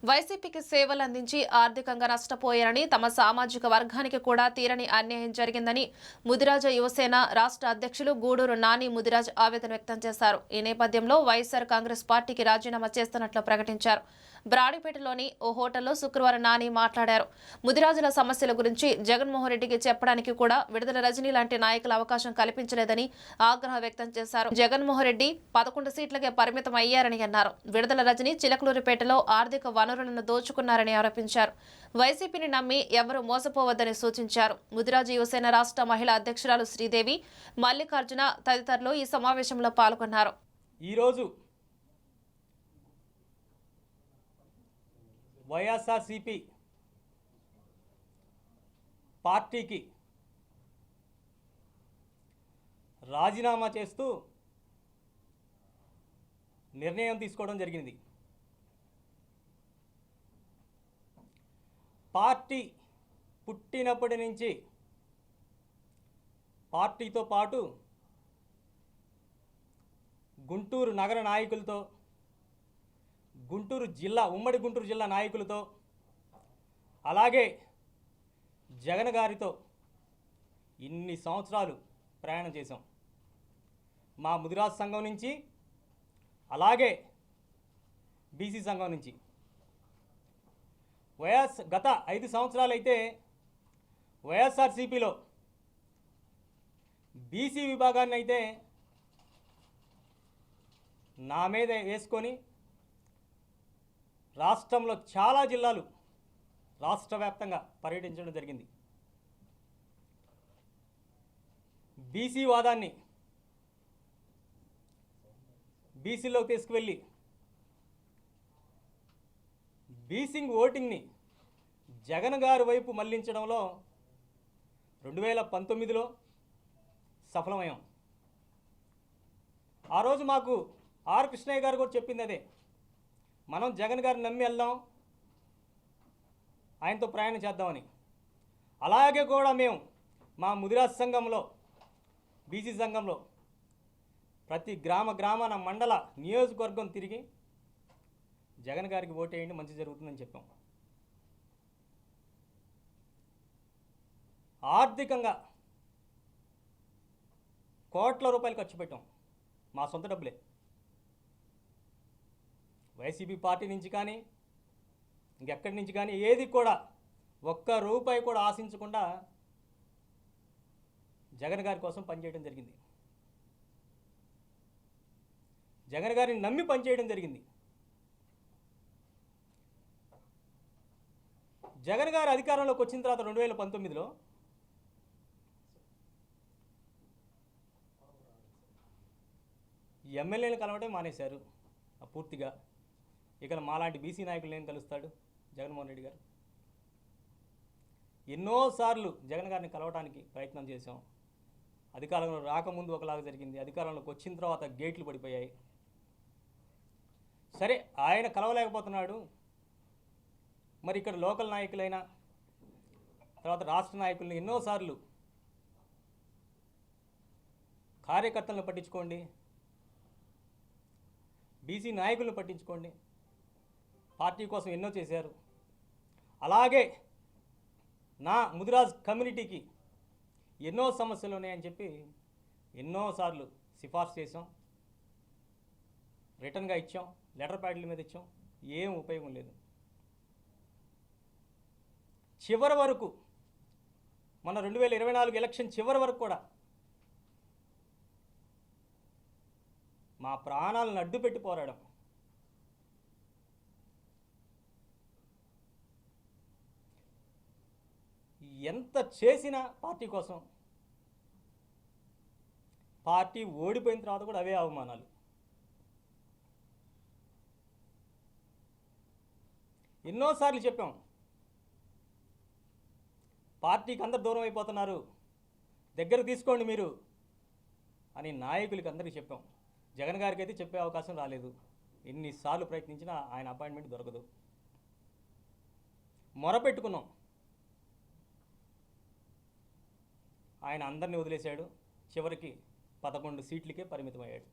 వైసీపీకి సేవలు అందించి ఆర్థికంగా నష్టపోయారని, తమ సామాజిక వర్గానికి కూడా తీరని అన్యాయం జరిగిందని ముదిరాజ యువసేన రాష్ట్ర అధ్యక్షులు గూడూరు నాని ముదిరాజ్ ఆవేదన వ్యక్తం చేశారు. ఈ నేపథ్యంలో వైఎస్ఆర్ కాంగ్రెస్ పార్టీకి రాజీనామా చేస్తున్నట్లు ప్రకటించారు. బ్రాడీపేటలోని ఓ హోటల్లో శుక్రవారం నాని మాట్లాడారు. ముదిరాజుల సమస్యల గురించి జగన్మోహన్ రెడ్డికి చెప్పడానికి కూడా విడుదల రజనీ లాంటి నాయకుల అవకాశం కల్పించలేదని ఆగ్రహం వ్యక్తం చేశారు. జగన్మోహన్ రెడ్డి 11 సీట్లకే పరిమితం అయ్యారని అన్నారు. విడుదల రజనీ చిలకలూరిపేటలో ఆర్థిక వనరులను దోచుకున్నారని ఆరోపించారు. వైసీపీని నమ్మి ఎవరూ మోసపోవద్దని సూచించారు. ముదిరాజు యువసేన రాష్ట్ర మహిళా అధ్యక్షురాలు శ్రీదేవి, మల్లికార్జున తదితరులు ఈ సమావేశంలో పాల్గొన్నారు. ఈరోజు వైఎస్ఆర్సీపీ పార్టీకి రాజీనామా చేస్తూ నిర్ణయం తీసుకోవడం జరిగింది. పార్టీ పుట్టినప్పటి నుంచి పార్టీతో పాటు గుంటూరు నగర నాయకులతో, గుంటూరు జిల్లా ఉమ్మడి గుంటూరు జిల్లా నాయకులతో, అలాగే జగన్ గారితో ఇన్ని సంవత్సరాలు ప్రయాణం చేశాం. మా ముదిరాజ్ సంఘం నుంచి, అలాగే బీసీ సంఘం నుంచి గత 5 సంవత్సరాలు అయితే వైఎస్ఆర్సీపీలో బీసీ విభాగాన్ని అయితే నా మీద వేసుకొని రాష్ట్రంలో చాలా జిల్లాలు రాష్ట్ర వ్యాప్తంగా పర్యటించడం జరిగింది. బీసీ వాదాన్ని బీసీలోకి తీసుకువెళ్ళి బీసీ ఓటింగ్ని జగన్ గారి వైపు మళ్లించడంలో 2019లో సఫలమయ్యాం. ఆ రోజు మాకు ఆర్ కృష్ణయ్య గారు కూడా చెప్పింది అదే, మనం జగన్ గారిని నమ్మి వెళ్దాం, ఆయనతో ప్రయాణం చేద్దామని. అలాగే కూడా మేము మా ముదిరాజ్ సంఘంలో, బీసీ సంఘంలో ప్రతి గ్రామాన మండల నియోజకవర్గం తిరిగి జగన్ గారికి ఓటేయండి, మంచి జరుగుతుందని చెప్పాం. ఆర్థికంగా కోట్ల రూపాయలు ఖర్చు పెట్టాం, మా సొంత డబ్బులే. వైసీపీ పార్టీ నుంచి కానీ ఇంకెక్కడి నుంచి కానీ ఏది కూడా ఒక్క రూపాయి కూడా ఆశించకుండా జగన్ గారి కోసం పనిచేయడం జరిగింది. జగన్ గారిని నమ్మి పనిచేయడం జరిగింది. జగన్ గారు అధికారంలోకి వచ్చిన తర్వాత 2019లో ఎమ్మెల్యేలు కలవడం మానేశారు పూర్తిగా. ఇక మాలాంటి బీసీ నాయకులు ఏం కలుస్తాడు జగన్మోహన్ రెడ్డి గారు? ఎన్నోసార్లు జగన్ గారిని కలవడానికి ప్రయత్నం చేశాం. అధికారంలో రాకముందు ఒకలాగా జరిగింది, అధికారంలోకి వచ్చిన తర్వాత గేట్లు పడిపోయాయి. సరే, ఆయన కలవలేకపోతున్నాడు, మరి ఇక్కడ లోకల్ నాయకులైనా తర్వాత రాష్ట్ర నాయకుల్ని ఎన్నోసార్లు కార్యకర్తలను పట్టించుకోండి, బీసీ నాయకులను పట్టించుకోండి, పార్టీ కోసం ఎన్నో చేశారు. అలాగే నా ముదిరాజ్ కమ్యూనిటీకి ఎన్నో సమస్యలు ఉన్నాయని చెప్పి ఎన్నోసార్లు సిఫార్సు చేసాం, రిటర్న్గా ఇచ్చాం, లెటర్ ప్యాడ్ల మీద ఇచ్చాం, ఏం ఉపయోగం లేదు. చివరి వరకు మన 2024 ఎలక్షన్ చివరి వరకు కూడా మా ప్రాణాలను అడ్డుపెట్టి పోరాడాం. ఎంత చేసినా పార్టీ కోసం, పార్టీ ఓడిపోయిన తర్వాత కూడా అవే అవమానాలు. ఎన్నోసార్లు చెప్పాం, పార్టీకి అందరు దూరం అయిపోతున్నారు, దగ్గర తీసుకోండి మీరు అని నాయకులకి అందరికీ చెప్పాం. జగన్ గారికి అయితే చెప్పే అవకాశం రాలేదు. ఎన్నిసార్లు ప్రయత్నించినా ఆయన అపాయింట్మెంట్ దొరకదు. మొరపెట్టుకున్నాం, ఆయన అందరినీ వదిలేశాడు. చివరికి 11 సీట్లకే పరిమితమయ్యాడు.